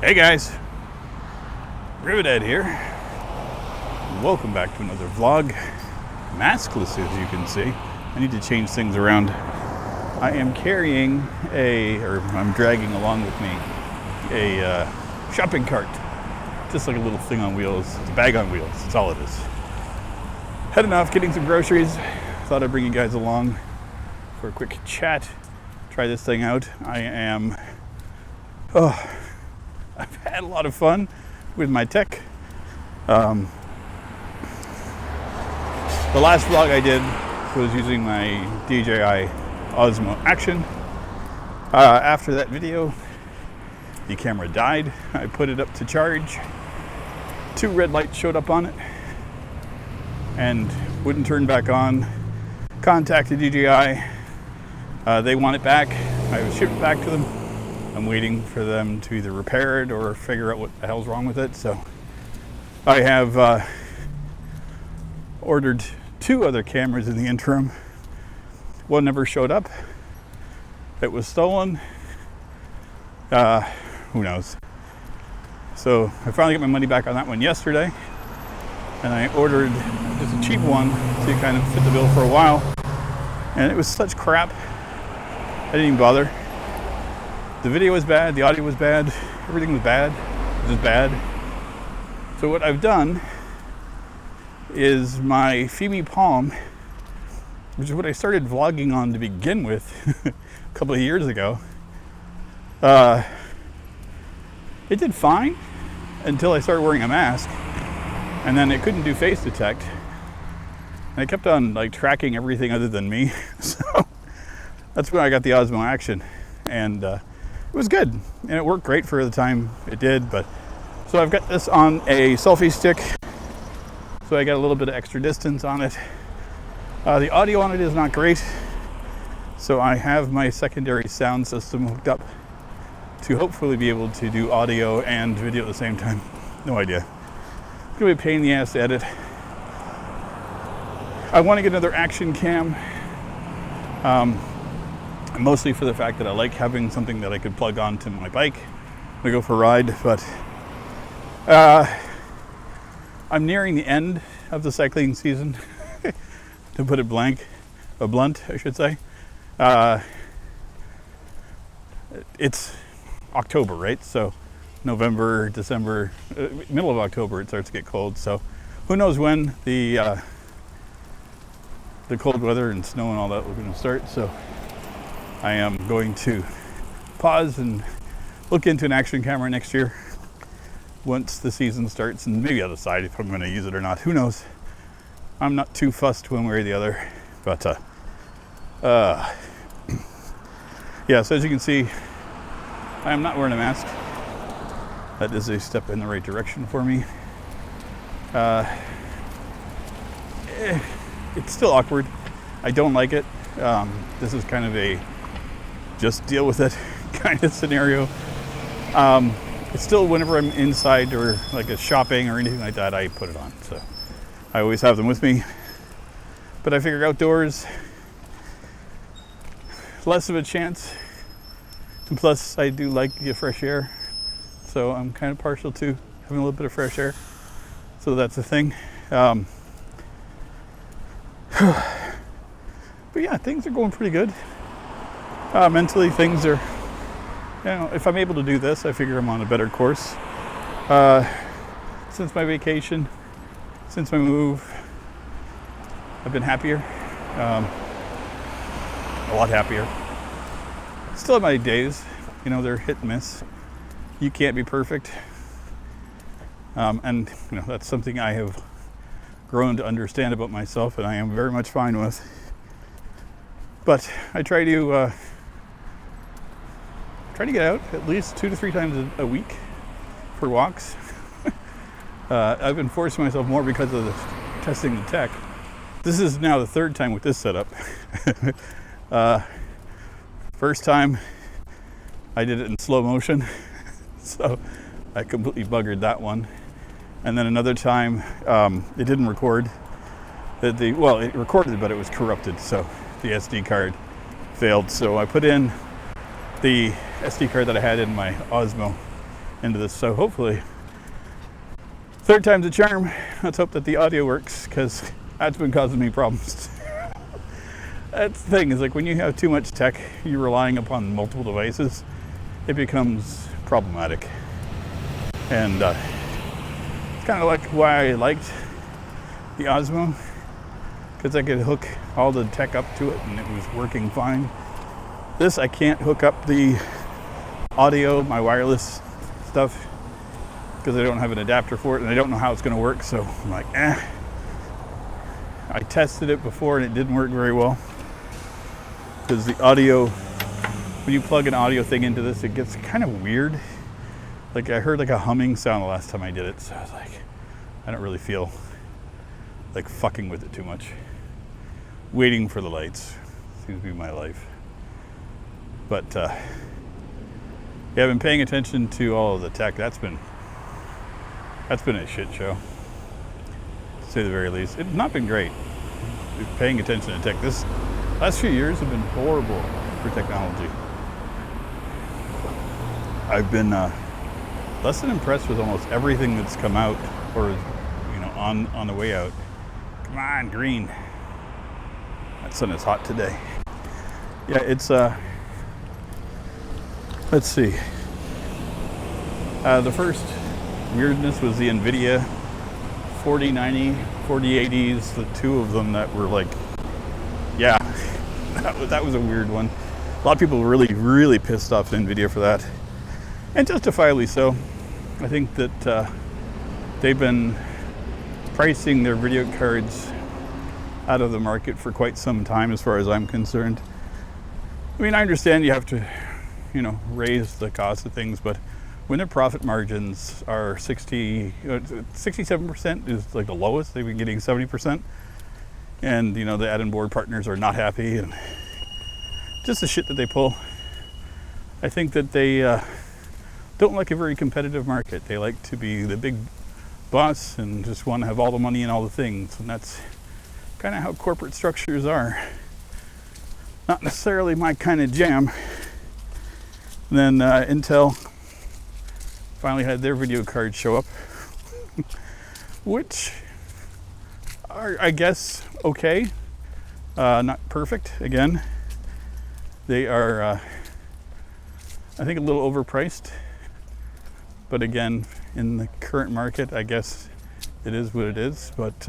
Hey guys, Rivet here. Welcome back to another vlog. Maskless, as you can see. I need to change things around. I am carrying I'm dragging along with me a shopping cart. Just like a little thing on wheels. It's a bag on wheels, that's all it is. Heading off, getting some groceries. Thought I'd bring you guys along for a quick chat. Try this thing out. I've had a lot of fun with my tech. The last vlog I did was using my DJI Osmo Action. After that video, the camera died. I put it up to charge. 2 red lights showed up on it and wouldn't turn back on. Contacted DJI. They want it back. I shipped it back to them. I'm waiting for them to either repair it or figure out what the hell's wrong with it. So I have ordered 2 other cameras in the interim. One never showed up. It was stolen. Who knows? So I finally got my money back on that one yesterday. And I ordered just a cheap one to kind of fit the bill for a while. And it was such crap. I didn't even bother. The video was bad, the audio was bad, everything was bad, it was bad. So what I've done is my Phoebe Palm, which is what I started vlogging on to begin with a couple of years ago. It did fine until I started wearing a mask, and then it couldn't do face detect. And it kept on like tracking everything other than me. So that's when I got the Osmo Action. And it was good, and it worked great for the time it did. But so I've got this on a selfie stick, so I got a little bit of extra distance on it. The audio on it is not great, so I have my secondary sound system hooked up to hopefully be able to do audio and video at the same time. No idea. It's gonna be a pain in the ass to edit. I want to get another action cam. Mostly for the fact that I like having something that I could plug onto my bike when I go for a ride. But I'm nearing the end of the cycling season, to put it blunt, I should say. It's October, right? So November, December, middle of October, it starts to get cold. So who knows when the cold weather and snow and all that are going to start. So I am going to pause and look into an action camera next year once the season starts, and maybe I'll decide if I'm going to use it or not. Who knows? I'm not too fussed one way or the other. But yeah, so as you can see, I am not wearing a mask. That is a step in the right direction for me. It's still awkward. I don't like it. This is kind of a just deal with it kind of scenario. It's still, whenever I'm inside or like a shopping or anything like that, I put it on. So I always have them with me. But I figure outdoors, less of a chance. And plus, I do like the fresh air. So I'm kind of partial to having a little bit of fresh air. So that's the thing. But yeah, things are going pretty good. Mentally, things are, if I'm able to do this, I figure I'm on a better course. Since my vacation, since my move, I've been happier, a lot happier. Still have my days, they're hit and miss. You can't be perfect. And that's something I have grown to understand about myself, and I am very much fine with. But I try to get out at least 2 to 3 times a week for walks. I've been forcing myself more because of testing the tech. This is now the 3rd time with this setup. First time I did it in slow motion, so I completely buggered that one. And then another time it didn't record. It recorded, but it was corrupted, so the SD card failed. So I put in the SD card that I had in my Osmo into this. So hopefully, third time's a charm. Let's hope that the audio works, because that's been causing me problems. That's the thing, is like when you have too much tech, you're relying upon multiple devices, it becomes problematic. And it's kind of like why I liked the Osmo, because I could hook all the tech up to it and it was working fine. This, I can't hook up the audio, my wireless stuff, because I don't have an adapter for it and I don't know how it's going to work. So I'm like, I tested it before and it didn't work very well, because the audio, when you plug an audio thing into this, it gets kind of weird. Like I heard like a humming sound the last time I did it, so I was like, I don't really feel like fucking with it too much. Waiting for the lights seems to be my life. But yeah, I've been paying attention to all of the tech. That's been a shit show, to say the very least. It's not been great paying attention to tech. This last few years have been horrible for technology. I've been less than impressed with almost everything that's come out, or on the way out. Come on, green. That sun is hot today. Yeah, it's let's see. The first weirdness was the NVIDIA 4090, 4080s, the two of them that were like, yeah, that was a weird one. A lot of people were really pissed off at NVIDIA for that, and justifiably so. I think that they've been pricing their video cards out of the market for quite some time, as far as I'm concerned. I mean, I understand you have to, raise the cost of things, but when their profit margins are 67% is like the lowest, they've been getting 70%. And, the add-in board partners are not happy, and just the shit that they pull. I think that they don't like a very competitive market. They like to be the big boss and just want to have all the money and all the things. And that's kind of how corporate structures are. Not necessarily my kind of jam. And then Intel finally had their video cards show up, which are, I guess, okay. Not perfect. Again, they are, I think, a little overpriced. But again, in the current market, I guess it is what it is. But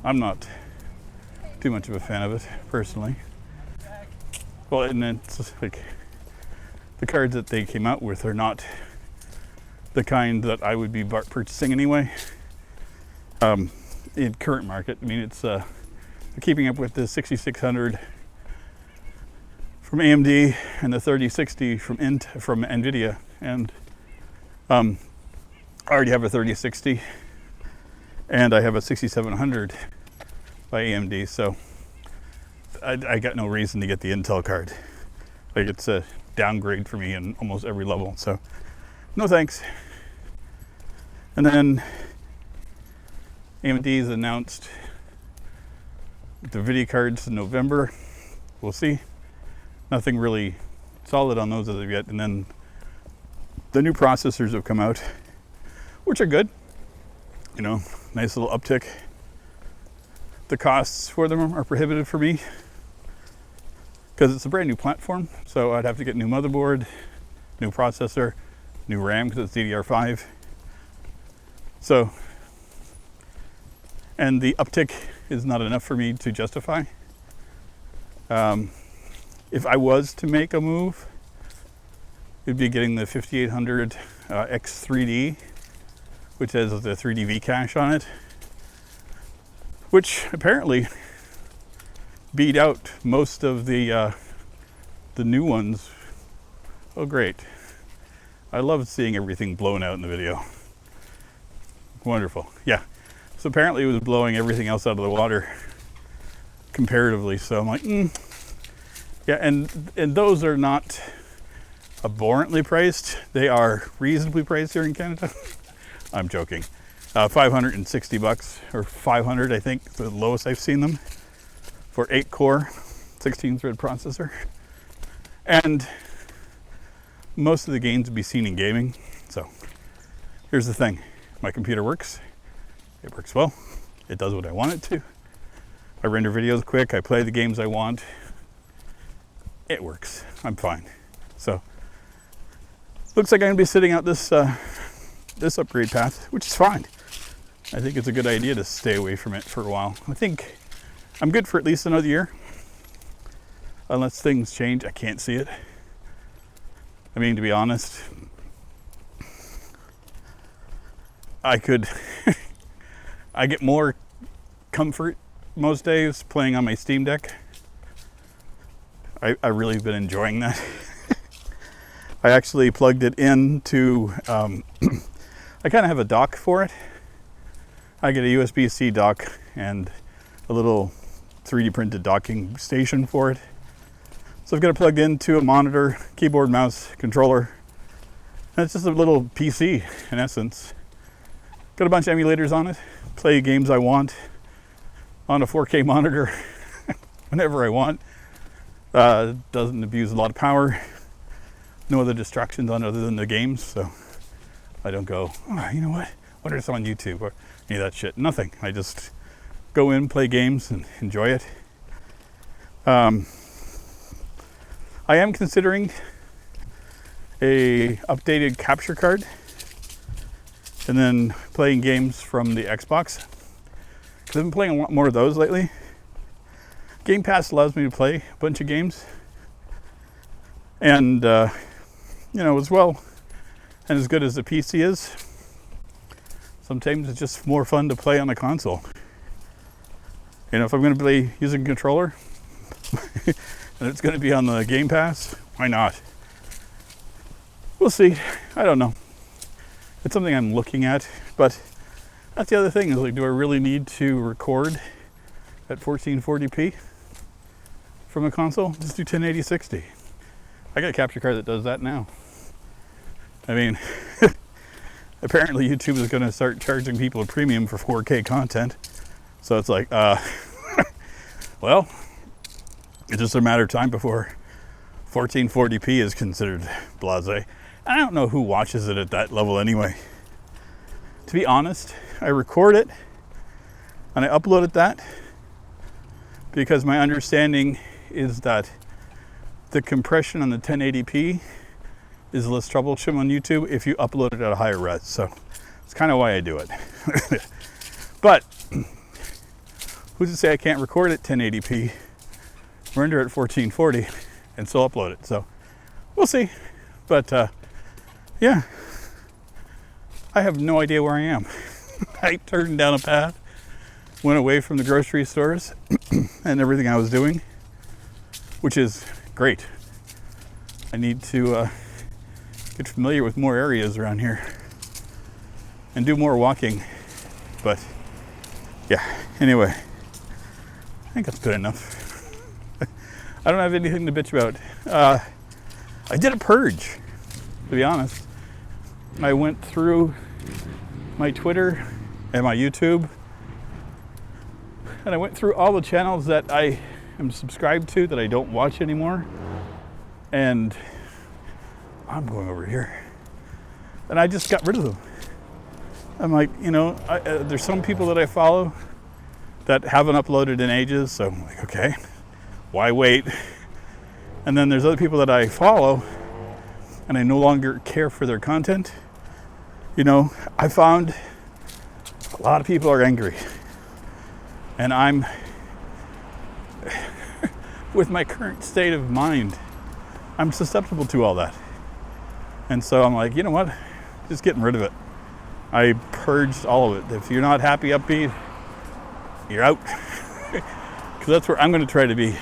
I'm not too much of a fan of it, personally. Well, and it's like the cards that they came out with are not the kind that I would be purchasing anyway. In current market, I mean, it's keeping up with the 6600 from AMD and the 3060 from NVIDIA, and I already have a 3060 and I have a 6700 by AMD, so I got no reason to get the Intel card. Like, it's a downgrade for me in almost every level, so no thanks. And then AMD's announced the video cards in November. We'll see. Nothing really solid on those as of yet. And then the new processors have come out, which are good. Nice little uptick. The costs for them are prohibitive for me, because it's a brand new platform. So I'd have to get a new motherboard, new processor, new RAM, because it's DDR5. So, and the uptick is not enough for me to justify. If I was to make a move, it'd be getting the 5800 X3D, which has the 3D V cache on it, which apparently beat out most of the new ones. Oh, great. I love seeing everything blown out in the video. Wonderful. Yeah. So apparently it was blowing everything else out of the water comparatively. So I'm like, yeah, and those are not abhorrently priced. They are reasonably priced here in Canada. I'm joking. $560 or 500, I think, the lowest I've seen them, for 8-core, 16-thread processor. And most of the gains to be seen in gaming. So here's the thing. My computer works. It works well. It does what I want it to. I render videos quick. I play the games I want. It works. I'm fine. So looks like I'm gonna be sitting out this this upgrade path, which is fine. I think it's a good idea to stay away from it for a while. I think I'm good for at least another year. Unless things change, I can't see it. I mean, to be honest, I could, I get more comfort most days playing on my Steam Deck. I really been enjoying that. I actually plugged it into, I kind of have a dock for it. I get a USB-C dock and a little 3D printed docking station for it. So I've got it plugged into a monitor, keyboard, mouse, controller. And it's just a little PC in essence. Got a bunch of emulators on it. Play games I want on a 4K monitor whenever I want. Doesn't abuse a lot of power. No other distractions on it other than the games. So I don't go, oh, you know what? What is on YouTube or any of that shit? Nothing. I just go in, play games, and enjoy it. I am considering a updated capture card and then playing games from the Xbox, because I've been playing a lot more of those lately. Game Pass allows me to play a bunch of games, and you know, as well and as good as the PC is, sometimes it's just more fun to play on the console. You know, if I'm going to be using a controller and it's going to be on the Game Pass, why not? We'll see. I don't know. It's something I'm looking at, but that's the other thing is, like, do I really need to record at 1440p from a console? Just do 1080-60. I got a capture card that does that now. I mean, apparently YouTube is going to start charging people a premium for 4K content. So it's like, well, it's just a matter of time before 1440p is considered blasé. I don't know who watches it at that level anyway. To be honest, I record it and I upload it that because my understanding is that the compression on the 1080p is less troublesome on YouTube if you upload it at a higher res. So it's kind of why I do it. But who's to say I can't record at 1080p, render at 1440, and still upload it? So we'll see. But yeah, I have no idea where I am. I turned down a path, went away from the grocery stores and everything I was doing, which is great. I need to get familiar with more areas around here and do more walking. But yeah, anyway, I think that's good enough. I don't have anything to bitch about. I did a purge, to be honest. I went through my Twitter and my YouTube, and I went through all the channels that I am subscribed to that I don't watch anymore. And I'm going over here. And I just got rid of them. I'm like, you know, there's some people that I follow that haven't uploaded in ages, so I'm like, okay, why wait? And then there's other people that I follow and I no longer care for their content. You know, I found a lot of people are angry, and I'm with my current state of mind, I'm susceptible to all that. And so I'm like, you know what, just getting rid of it. I purged all of it. If you're not happy, upbeat, you're out. Because that's where I'm going to try to be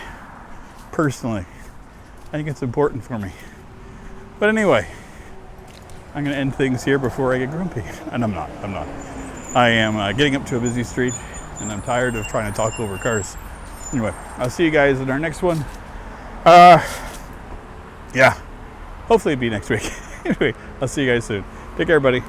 personally. I think it's important for me. But anyway, I'm going to end things here before I get grumpy. And I'm not. I am getting up to a busy street, and I'm tired of trying to talk over cars. Anyway, I'll see you guys in our next one. Yeah, hopefully it'll be next week. Anyway, I'll see you guys soon. Take care, everybody.